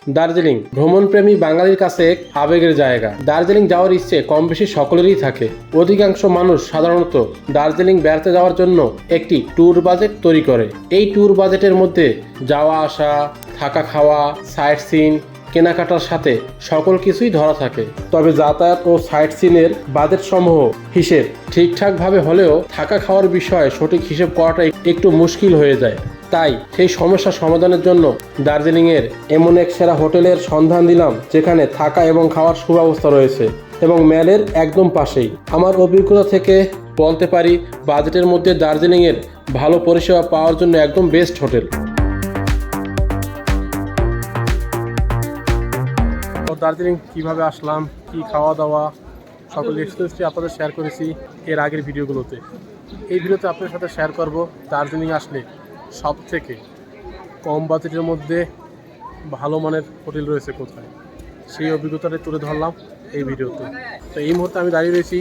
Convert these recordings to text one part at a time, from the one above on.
দার্জিলিং ভ্রমণপ্রেমী বাঙালির কাছে এক আবেগের জায়গা। দার্জিলিং যাওয়ার ইচ্ছে কম বেশি সকলেরই থাকে। অধিকাংশ মানুষ সাধারণত দার্জিলিং বেড়াতে যাওয়ার জন্য একটি ট্যুর বাজেট তৈরি করে। এই ট্যুর বাজেটের মধ্যে যাওয়া আসা, থাকা খাওয়া, সাইট সিন, কেনাকাটার সাথে সকল কিছুই ধরা থাকে। তবে যাতায়াত ও সাইট সিনের বাজেট সমূহ হিসেব ঠিকঠাকভাবে হলেও থাকা খাওয়ার বিষয়ে সঠিক হিসেব করাটা একটু মুশকিল হয়ে যায়। তাই সেই সমস্যা সমাধানের জন্য দার্জিলিংয়ের এমন এক সেরা হোটেলের সন্ধান দিলাম যেখানে থাকা এবং খাওয়ার সুব্যবস্থা রয়েছে এবং ম্যালের একদম পাশেই। আমার অভিজ্ঞতা থেকে বলতে পারি বাজেটের মধ্যে দার্জিলিংয়ের ভালো পরিষেবা পাওয়ার জন্য একদম বেস্ট হোটেল। দার্জিলিং কিভাবে আসলাম, কি খাওয়া দাওয়া, সকল এক্সপিরিয়েন্সটি আপনাদের শেয়ার করেছি এর আগের ভিডিওগুলোতে। এই ভিডিওতে আপনাদের সাথে শেয়ার করব দার্জিলিং আসলে সব থেকে কম বাজেটের মধ্যে ভালো মানের হোটেল রয়েছে কোথায়, সেই অভিজ্ঞতাটা তুলে ধরলাম এই ভিডিওতে। তো এই মুহূর্তে আমি দাঁড়িয়ে রয়েছি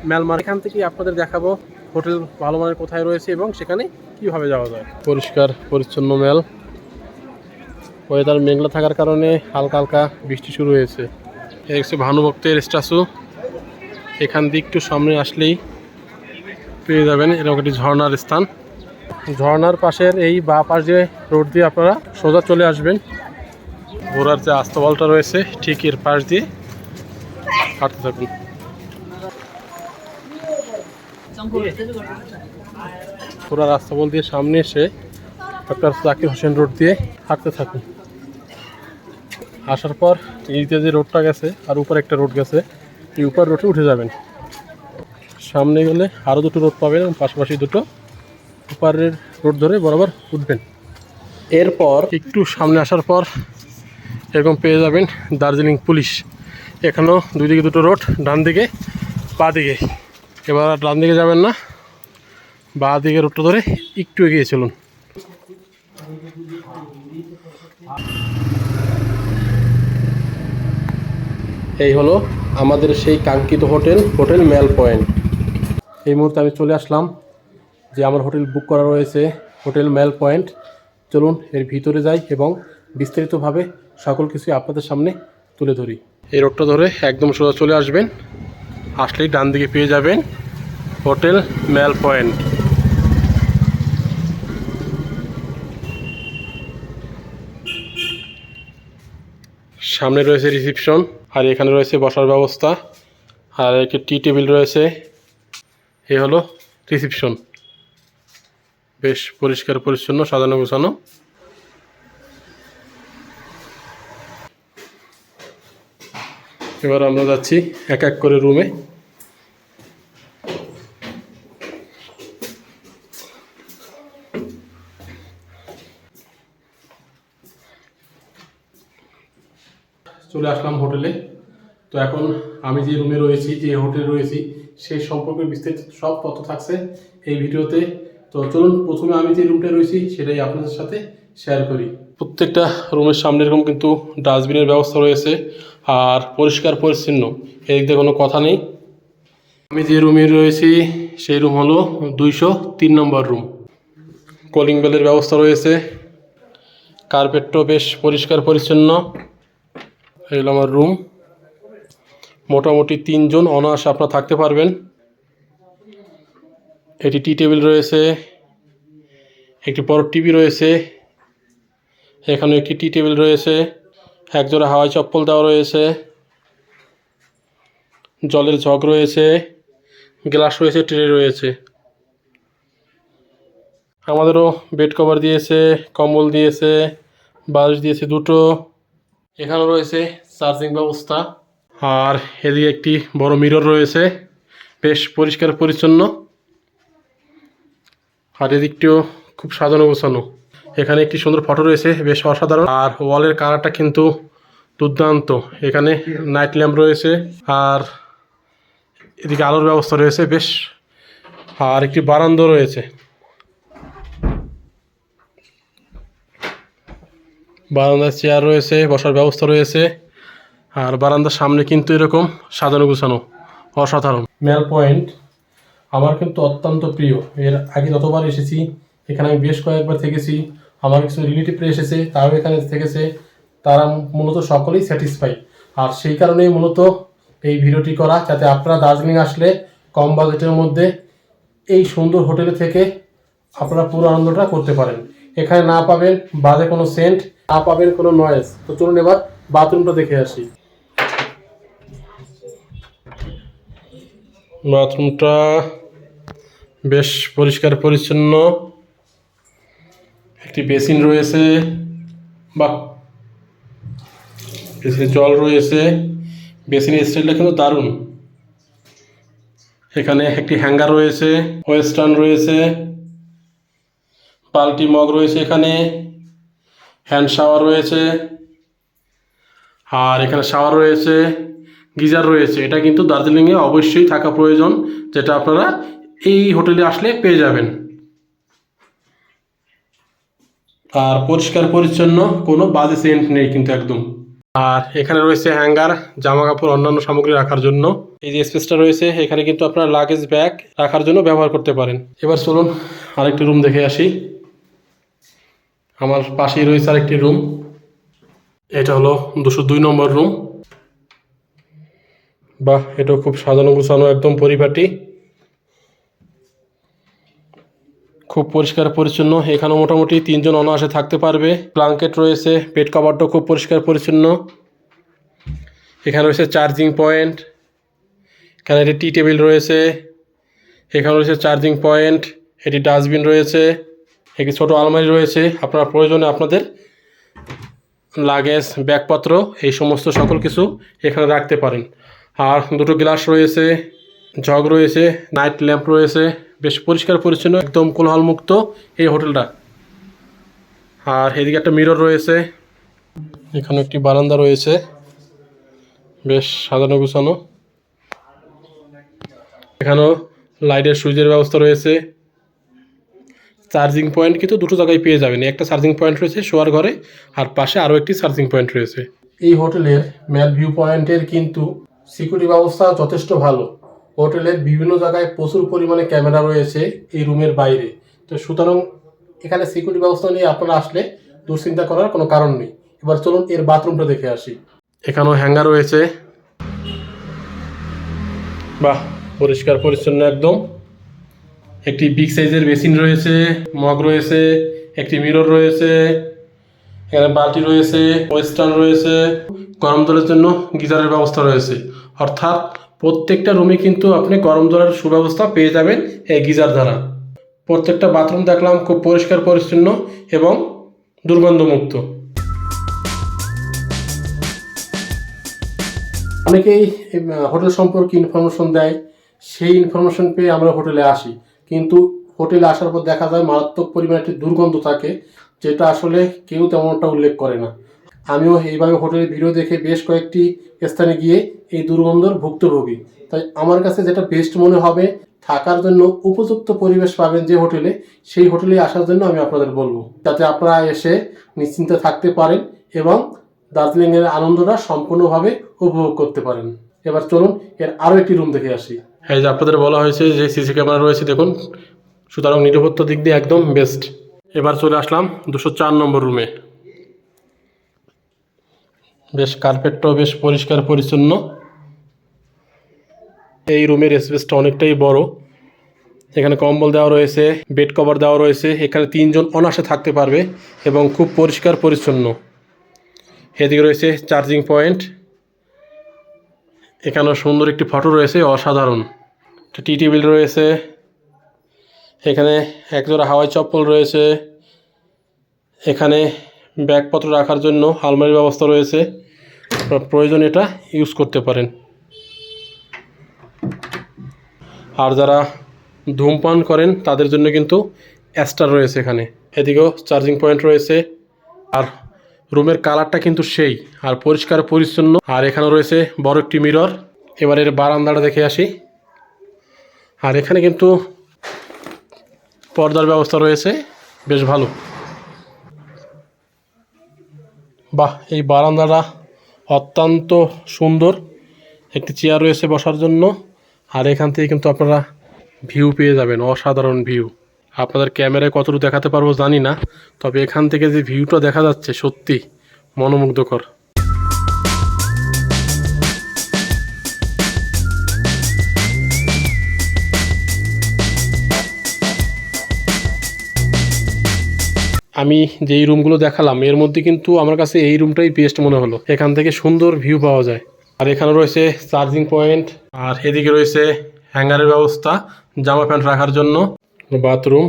ম্যালমার। এখান থেকেই আপনাদের দেখাবো হোটেল ভালো মানের কোথায় রয়েছে এবং সেখানে কীভাবে যাওয়া যায়। পরিষ্কার পরিচ্ছন্ন ম্যাল। ওয়েদার মেঘলা থাকার কারণে হালকা হালকা বৃষ্টি শুরু হয়েছে। এই হচ্ছে ভানুভক্তের স্ট্যাচু। এখান দিয়ে একটু সামনে আসলেই পেয়ে যাবেন এরকম একটি ঝর্ণার স্থান। ঝর্ণার পাশের এই বা পাশ দিয়ে রোড দিয়ে আপনারা সোজা চলে আসবেন। ঘোড়ার যে আস্তবলটা রয়েছে ঠিক এর পাশ দিয়ে হাঁটতে থাকুন। ঘোড়ার আস্তবল দিয়ে সামনে এসে ডক্টর জাকির হোসেন রোড দিয়ে হাঁটতে থাকুন। আসার পর এই যে রোডটা গেছে আর উপরে একটা রোড গেছে, এই উপর রোডে উঠে যাবেন। সামনে গেলে আরও দুটো রোড পাবেন এবং পাশাপাশি দুটো উপরের রোড ধরে বরাবর উঠবেন। এরপর একটু সামনে আসার পর এরকম পেয়ে যাবেন দার্জিলিং পুলিশ। এখানেও দুই দিকে দুটো রোড, ডান দিকে বাঁ দিকে। এবার আর ডান দিকে যাবেন না, বাঁ দিকে রোডটা ধরে একটু এগিয়ে চলুন। এই হলো আমাদের সেই কাঙ্ক্ষিত হোটেল ম্যাল পয়েন্ট। এই মুহূর্তে আমি চলে আসলাম যে আমার হোটেল বুক করা রয়েছে হোটেল ম্যাল পয়েন্ট। চলুন এর ভিতরে যাই এবং বিস্তারিতভাবে সকল কিছু আপনাদের সামনে তুলে ধরি। এই রোডটা ধরে একদম সোজা চলে আসবেন, আসলেই ডান দিকে পেয়ে যাবেন হোটেল ম্যাল পয়েন্ট। সামনে রয়েছে রিসিপশন আর এখানে রয়েছে বসার ব্যবস্থা আর একটি টি টেবিল রয়েছে। এই হলো রিসিপশন, বেশ পরিষ্কার পরিচ্ছন্ন, সাজানো গোছানো। এবার আমরা যাচ্ছি এক এক করে রুমে। চলে আসলাম হোটেলে। তো এখন আমি যে রুমে রয়েছি, যে হোটেলে রয়েছি, সেই সম্পর্কে বিস্তারিত সব তথ্য থাকছে এই ভিডিওতে। তো চলুন প্রথমে আমি যে রুমটা রয়েছি সেটাই আপনাদের সাথে শেয়ার করি। প্রত্যেকটা রুমের সামনে এরকম কিন্তু ডাস্টবিনের ব্যবস্থা রয়েছে আর পরিষ্কার পরিচ্ছন্ন, এদিক দিয়ে কোনো কথা নেই। আমি যে রুমে রয়েছি সেই রুম হলো 203 নম্বর রুম। কলিং বেলের ব্যবস্থা রয়েছে, কার্পেটও বেশ পরিষ্কার পরিচ্ছন্ন। এই হলো আমার রুম। মোটামুটি 3 জন অনায়াসে আপনারা থাকতে পারবেন। এটি টি টেবিল রয়েছে, একটি বড় টিভি রয়েছে, এখানে একটি টি টেবিল রয়েছে, একজোড়া হাওয়াই চপ্পল দেওয়া রয়েছে, জলের জগ রয়েছে, গ্লাস রয়েছে, ট্রে রয়েছে। আমাদেরও বেড কভার দিয়েছে, কম্বল দিয়েছে, বালিশ দিয়েছে দুটো। এখানেও রয়েছে চার্জিং ব্যবস্থা আর এদিকে একটি বড় মিরর রয়েছে, বেশ পরিষ্কার পরিচ্ছন্ন। আর এদিকটিও খুব সাজানো গোছানো। এখানে একটি সুন্দর ফটো রয়েছে, বেশ অসাধারণ। আর ওয়ালের কালারটা কিন্তু দুর্দান্ত। এখানে নাইট ল্যাম্প রয়েছে আর এদিকে আলোর ব্যবস্থা রয়েছে বেশ। আর একটি বারান্দা রয়েছে, বারান্দায় চেয়ার রয়েছে, বসার ব্যবস্থা রয়েছে। আর বারান্দার সামনে কিন্তু এরকম সাজানো গোছানো, অসাধারণ। ম্যাল পয়েন্ট আমার কিন্তু অত্যন্ত প্রিয়। এর আগে যতবার এসেছি এখানে আমি বেশ কয়েকবার থেকেছি। আমার কিছু রিলেটিভরা এসেছে, তারাও এখানে থেকেছে। তারা মূলত সকলেই স্যাটিসফাই। আর সেই কারণেই মূলত এই ভিডিওটি করা, যাতে আপনারা দার্জিলিং আসলে কম বাজেটের মধ্যে এই সুন্দর হোটেলে থেকে আপনারা পুরো আনন্দটা করতে পারেন। এখানে না পাবেন বাজে কোনো সেন্ট, না পাবেন কোনো নয়েজ। তো চলুন এবার বাথরুমটা দেখে আসি। বাথরুমটা বেশ পরিষ্কার পরিচ্ছন্ন, একটি বেসিন রয়েছে, বা বেসিনে জল রয়েছে। বেসিনের স্টাইলটা কিন্তু দারুণ। এখানে একটি হ্যাঙ্গার রয়েছে, ওয়েস্টার্ন রয়েছে, বালতি মগ রয়েছে, এখানে হ্যান্ড শাওয়ার রয়েছে, আর এখানে শাওয়ার রয়েছে, গিজার রয়েছে। এটা কিন্তু দার্জিলিংয়ে অবশ্যই থাকা প্রয়োজন, যেটা আপনারা এই হোটেলে আসলে পেয়ে যাবেন। আর পরিষ্কার পরিচ্ছন্ন, কোনো বাজে সেন্ট নেই কিন্তু একদম। আর এখানে রয়েছে হ্যাঙ্গার, জামা কাপড় অন্যান্য সামগ্রী রাখার জন্য। এই যে স্পেসটা রয়েছে, এখানে কিন্তু আপনারা লাগেজ ব্যাগ রাখার জন্য ব্যবহার করতে পারেন। এবার চলুন আরেকটি রুম দেখে আসি। আমার পাশেই রয়েছে আরেকটি রুম, এটা হলো 202 নম্বর রুম। বাহ, এটাও খুব সাজানো গুছানো, একদম পরিপাটি, খুব পরিষ্কার পরিচ্ছন্ন। এখানে মোটামুটি 3 জন অনায়াসে থাকতে পারবে। ব্ল্যাঙ্কেট রয়েছে, বেড কভারটাও খুব পরিষ্কার পরিচ্ছন্ন। এখানে রয়েছে চার্জিং পয়েন্ট, এখানে একটি টি টেবিল রয়েছে, এখানে রয়েছে চার্জিং পয়েন্ট, এটি ডাস্টবিন রয়েছে, একটি ছোট আলমারি রয়েছে। আপনার প্রয়োজনে আপনাদের লাগেজ, ব্যাগপত্র, এই সমস্ত সকল কিছু এখানে রাখতে পারেন। আর দুটো গ্লাস রয়েছে, জগ রয়েছে, নাইট ল্যাম্প রয়েছে। বেশ পরিষ্কার পরিচ্ছন্ন, একদম কোলাহলমুক্ত এই হোটেলটা। আর এদিকে একটা মিরর রয়েছে, এখানে একটি বারান্দা রয়েছে, বেশ সাজানো গুছানো। এখানেও লাইটের সুইচের ব্যবস্থা রয়েছে। চার্জিং পয়েন্ট কিন্তু দুটো জায়গায় পেয়ে যাবেন। একটা চার্জিং পয়েন্ট রয়েছে শোয়ার ঘরে, আর পাশে আরও একটি চার্জিং পয়েন্ট রয়েছে। এই হোটেলের ম্যাল ভিউ পয়েন্টের কিন্তু সিকিউরিটি ব্যবস্থা যথেষ্ট ভালো। হোটেলের বিভিন্ন জায়গায় প্রচুর পরিমাণে ক্যামেরা রয়েছে এই রুমের বাইরে। তো সুতরাং এখানে সিকিউরিটি ব্যবস্থা নিয়ে আপনারা আসলে দুশ্চিন্তা করার কোনো কারণ নেই। এবার চলুন এর বাথরুমটা দেখে আসি। এখানেও হ্যাঙ্গার রয়েছে, বাহ, পরিষ্কার পরিচ্ছন্ন একদম। একটি বিগ সাইজের বেসিন রয়েছে, মগ রয়েছে, একটি মিরর রয়েছে, এখানে বালতি রয়েছে, ওয়েস্টার্ন রয়েছে, গরম জলের জন্য গিজারের ব্যবস্থা রয়েছে। অর্থাৎ প্রত্যেকটা রুমে কিন্তু আপনি গরম জলের সুব্যবস্থা পেয়ে যাবেন এই গিজার দ্বারা। প্রত্যেকটা বাথরুম দেখলাম খুব পরিষ্কার পরিচ্ছন্ন এবং দুর্গন্ধমুক্ত। অনেকেই হোটেল সম্পর্কে ইনফরমেশন দেয়, সেই ইনফরমেশন পেয়ে আমরা হোটেলে আসি, কিন্তু হোটেলে আসার পর দেখা যায় মারাত্মক পরিমাণে একটি দুর্গন্ধ থাকে, যেটা আসলে কেউ তেমনটা উল্লেখ করে না। আমিও এইভাবে হোটেলের ভিডিও দেখে বেশ কয়েকটি স্থানে গিয়ে এই দুর্গন্ধর ভুক্তভোগী। তাই আমার কাছে যেটা বেস্ট মনে হবে, থাকার জন্য উপযুক্ত পরিবেশ পাবেন যে হোটেলে, সেই হোটেলে আসার জন্য আমি আপনাদের বলবো, যাতে আপনারা এসে নিশ্চিন্তে থাকতে পারেন এবং দার্জিলিংয়ের আনন্দটা সম্পূর্ণভাবে উপভোগ করতে পারেন। এবার চলুন এর আরও একটি রুম দেখে আসি। এই যে আপনাদের বলা হয়েছে যে সিসি ক্যামেরা রয়েছে, দেখুন, সুতরাং নিরাপত্তার দিক দিয়ে একদম বেস্ট। এবার চলে আসলাম 204 নম্বর রুমে। বেশ কার্পেটটাও বেশ পরিষ্কার পরিচ্ছন্ন। এই রুমের স্পেসটা অনেকটাই বড়। এখানে কম্বল দেওয়া রয়েছে, বেড কভার দেওয়া রয়েছে। এখানে 3 জন অনায়াসে থাকতে পারবে এবং খুব পরিষ্কার পরিচ্ছন্ন। এদিকে রয়েছে চার্জিং পয়েন্ট, এখানেও সুন্দর একটি ফটো রয়েছে, অসাধারণ। একটা টি টেবিল রয়েছে, এখানে একজোড়া হাওয়াই চপ্পল রয়েছে, এখানে ব্যাগপত্র রাখার জন্য আলমারির ব্যবস্থা রয়েছে। প্রয়োজন এটা ইউজ করতে পারেন। আর যারা ধূমপান করেন তাদের জন্য কিন্তু অ্যাস্টার রয়েছে এখানে। এদিকেও চার্জিং পয়েন্ট রয়েছে। আর রুমের কালারটা কিন্তু সেই, আর পরিষ্কার পরিচ্ছন্ন। আর এখানে রয়েছে বড় একটি মিরর। এবার এর বারান্দাটা দেখে আসি। আর এখানে কিন্তু পর্দার ব্যবস্থা রয়েছে, বেশ ভালো। বাহ, এই বারান্দাটা অত্যন্ত সুন্দর। একটি চেয়ার রয়েছে বসার জন্য। আর এখান থেকে কিন্তু আপনারা ভিউ পেয়ে যাবেন, অসাধারণ ভিউ। আপনাদের ক্যামেরায় কতটুকু দেখাতে পারবো জানি না, তবে এখান থেকে যে ভিউটা দেখা যাচ্ছে সত্যি মনোমুগ্ধকর। আমি যেই রুমগুলো দেখালাম এর মধ্যে কিন্তু আমার কাছে এই রুমটাই বেস্ট মনে হলো। এখান থেকে সুন্দর ভিউ পাওয়া যায়। আর এখানে রয়েছে চার্জিং পয়েন্ট, আর এদিকে রয়েছে হ্যাঙ্গারের ব্যবস্থা জামা প্যান্ট রাখার জন্য, বাথরুম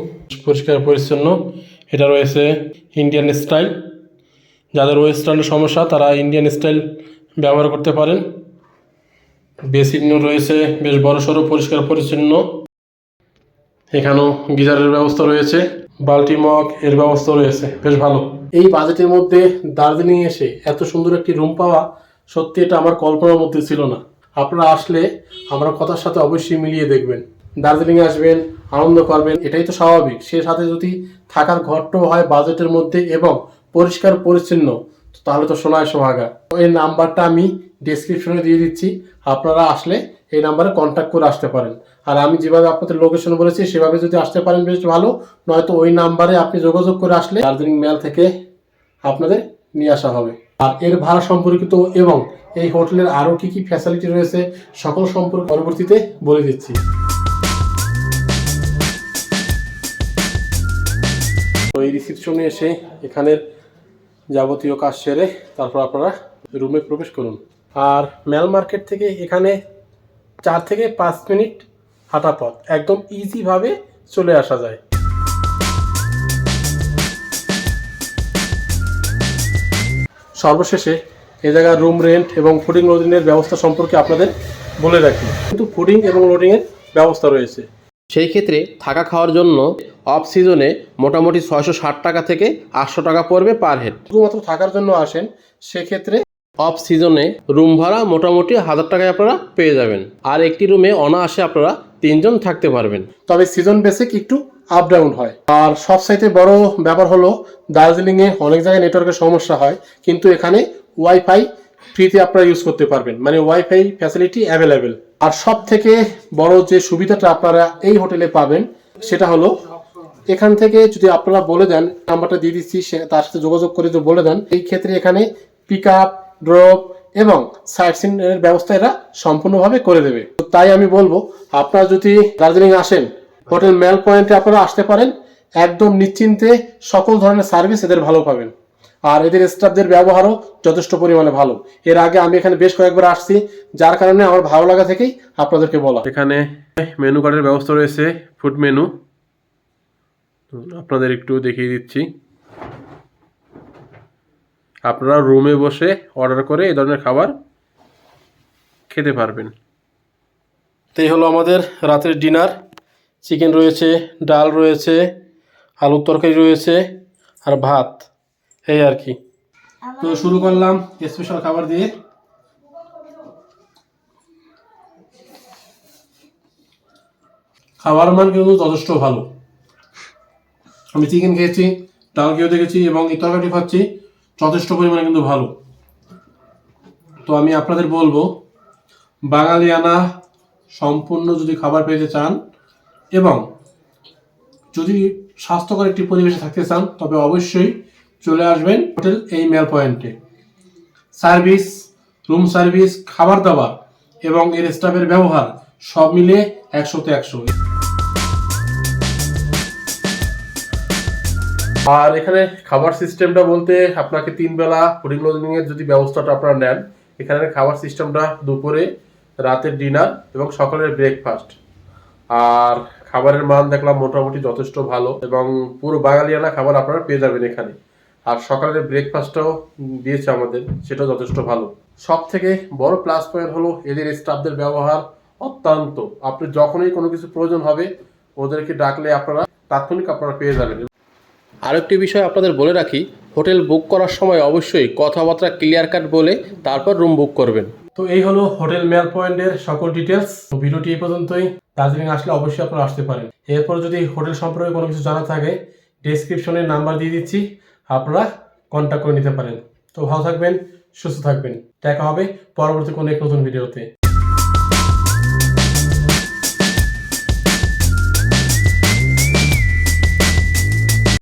পরিষ্কার পরিচ্ছন্ন। এটা রয়েছে ইন্ডিয়ান স্টাইল, যাদের ওয়েস্টার্নের সমস্যা তারা ইন্ডিয়ান স্টাইল ব্যবহার করতে পারেন। বেসিনও রয়েছে বেশ বড়সড়, পরিষ্কার পরিচ্ছন্ন। এখানেও গিজারের ব্যবস্থা রয়েছে, বাল্টি মগ এর ব্যবস্থা রয়েছে, বেশ ভালো। এই বাজেটের মধ্যে দার্জিলিং এসে এত সুন্দর একটি রুম পাওয়া সত্যি এটা আমার কল্পনার মধ্যে ছিল না। আপনারা আসলে আমার কথার সাথে অবশ্যই মিলিয়ে দেখবেন। দার্জিলিংয়ে আসবেন, আনন্দ করবেন, এটাই তো স্বাভাবিক। সে সাথে যদি থাকার ঘরটাও হয় বাজেটের মধ্যে এবং পরিষ্কার পরিচ্ছন্ন, তাহলে তো সোনায় সোহাগা। এই নাম্বারটা আমি ডেসক্রিপশনে দিয়ে দিচ্ছি, আপনারা আসলে এই নাম্বারে কন্ট্যাক্ট করে আসতে পারেন। আর আমি যেভাবে আপনাদের লোকেশন বলেছি সেভাবে যদি আসতে পারেন বেশ ভালো, নয়তো ওই নাম্বারে আপনি যোগাযোগ করে আসলে দার্জিলিং মেল থেকে আপনাদের নিয়ে আসা হবে। আর এর ভাড়া সম্পর্কিত এবং এই হোটেলের আরও কী কী ফ্যাসিলিটি রয়েছে সকল সম্পর্কে পরবর্তীতে বলে দিচ্ছি। তো এই রিসিপশনে এসে এখানের যাবতীয় কাজ সেরে তারপর আপনারা রুমে প্রবেশ করুন। আর মেল মার্কেট থেকে এখানে 4 থেকে 5 মিনিট হাঁটা পথ, একদম ইজিভাবে চলে আসা যায়। সর্বশেষে এ জায়গার রুম রেন্ট এবং ফুডিং লজিংয়ের ব্যবস্থা সম্পর্কে আপনাদের বলে রাখি। কিন্তু ফুডিং এবং লোডিংয়ের ব্যবস্থা রয়েছে। সেই ক্ষেত্রে থাকা খাওয়ার জন্য অফ সিজনে মোটামুটি 660 টাকা থেকে 800 টাকা পড়বে পার হেড। শুধুমাত্র থাকার জন্য আসেন সেক্ষেত্রে অফ সিজনে রুম ভাড়া মোটামুটি 1000 টাকায় আপনারা পেয়ে যাবেন। আর একটি রুমে অনায়াসে আপনারা 3 জন থাকতে পারবেন। তবে সিজন বেসিক একটু আপ ডাউন হয়। আর সবচাইতে বড় ব্যাপার হলো দার্জিলিংয়ে অনেক জায়গায় নেটওয়ার্কের সমস্যা হয়, কিন্তু এখানে ওয়াইফাই ফ্রিতে আপনারা ইউজ করতে পারবেন, মানে ওয়াইফাই ফ্যাসিলিটি অ্যাভেলেবেল। আর সব থেকে বড় যে সুবিধাটা আপনারা এই হোটেলে পাবেন সেটা হলো এখান থেকে যদি আপনারা বলে দেন, নাম্বারটা দিয়ে দিচ্ছি, তার সাথে যোগাযোগ করে যদি বলে দেন, এই ক্ষেত্রে এখানে পিক আপ, ড্রপ এবং সাইট সিন এর ব্যবস্থা এরা সম্পূর্ণভাবে করে দেবে। তাই আমি বলবো আপনারা যদি দার্জিলিং আসেন হোটেল মেল পয়েন্টে আপনারা আসতে পারেন, একদম নিশ্চিন্তে সকল ধরনের সার্ভিস এদের ভালো পাবেন। আর এদের স্টাফদের ব্যবহারও যথেষ্ট পরিমাণে ভালো। এর আগে আমি এখানে বেশ কয়েকবার আসছি, যার কারণে আমার ভালো লাগা থেকেই আপনাদেরকে বলা। এখানে মেনু কার্ডের ব্যবস্থা রয়েছে, ফুড মেনু আপনাদের একটু দেখিয়ে দিচ্ছি। আপনারা রুমে বসে অর্ডার করে এই ধরনের খাবার খেতে পারবেন। তো এই হলো আমাদের রাতের ডিনার। চিকেন রয়েছে, ডাল রয়েছে, আলুর তরকারি রয়েছে আর ভাত, এই আর কি। তো শুরু করলাম স্পেশাল খাবার দিয়ে। খাবার মান কিন্তু যথেষ্ট ভালো। আমি চিকেন খেয়েছি, ডাল খেয়েও দেখেছি এবং এই তরকারি খাচ্ছি, যথেষ্ট পরিমাণে কিন্তু ভালো। তো আমি আপনাদের বলবো বাঙালিয়ানা সম্পূর্ণ যদি খাবার পেতে চান এবং যদি স্বাস্থ্যকর একটি পরিবেশে থাকতে চান তবে অবশ্যই চলে আসবেন হোটেল এই মেল পয়েন্টে। সার্ভিস, রুম সার্ভিস, খাবার দাবার এবং এর স্টাফের ব্যবহার সব মিলে 100-তে 100। আর এখানে খাবার সিস্টেমটা বলতে আপনাকে 3 বেলা ফুডিং লজিং এর যদি ব্যবস্থাটা আপনারা নেন, এখানে খাবার সিস্টেমটা দুপুরে, রাতের ডিনার এবং সকালের ব্রেকফাস্ট। আর খাবারের মান দেখলাম মোটামুটি যথেষ্ট ভালো এবং পুরো বাঙালিয়ানা খাবার আপনারা পেয়ে যাবেন এখানে। আর সকালের ব্রেকফাস্টটাও দিয়েছে আমাদের, সেটাও যথেষ্ট ভালো। সব থেকে বড় প্লাস পয়েন্ট হলো এদের স্টাফদের ব্যবহার অত্যন্ত। আপনি যখনই কোনো কিছু প্রয়োজন হবে ওদেরকে ডাকলে আপনারা তাৎক্ষণিক আপনারা পেয়ে যাবেন। আরেকটি বিষয় আপনাদের বলে রাখি, হোটেল বুক করার সময় অবশ্যই কথাবার্তা ক্লিয়ার কাট বলে তারপর রুম বুক করবেন। তো এই হলো হোটেল মেল পয়েন্টের সকল ডিটেলস। ভিডিওটি এই পর্যন্তই। দার্জিলিং আসলে অবশ্যই আপনারা আসতে পারেন। এরপর যদি হোটেল সম্পর্কে কোনো কিছু জানা থাকে ডেসক্রিপশনে নাম্বার দিয়ে দিচ্ছি, আপনারা কন্ট্যাক্ট করে নিতে পারেন। তো ভালো থাকবেন, সুস্থ থাকবেন, দেখা হবে পরবর্তী কোনো এক নতুন ভিডিওতে।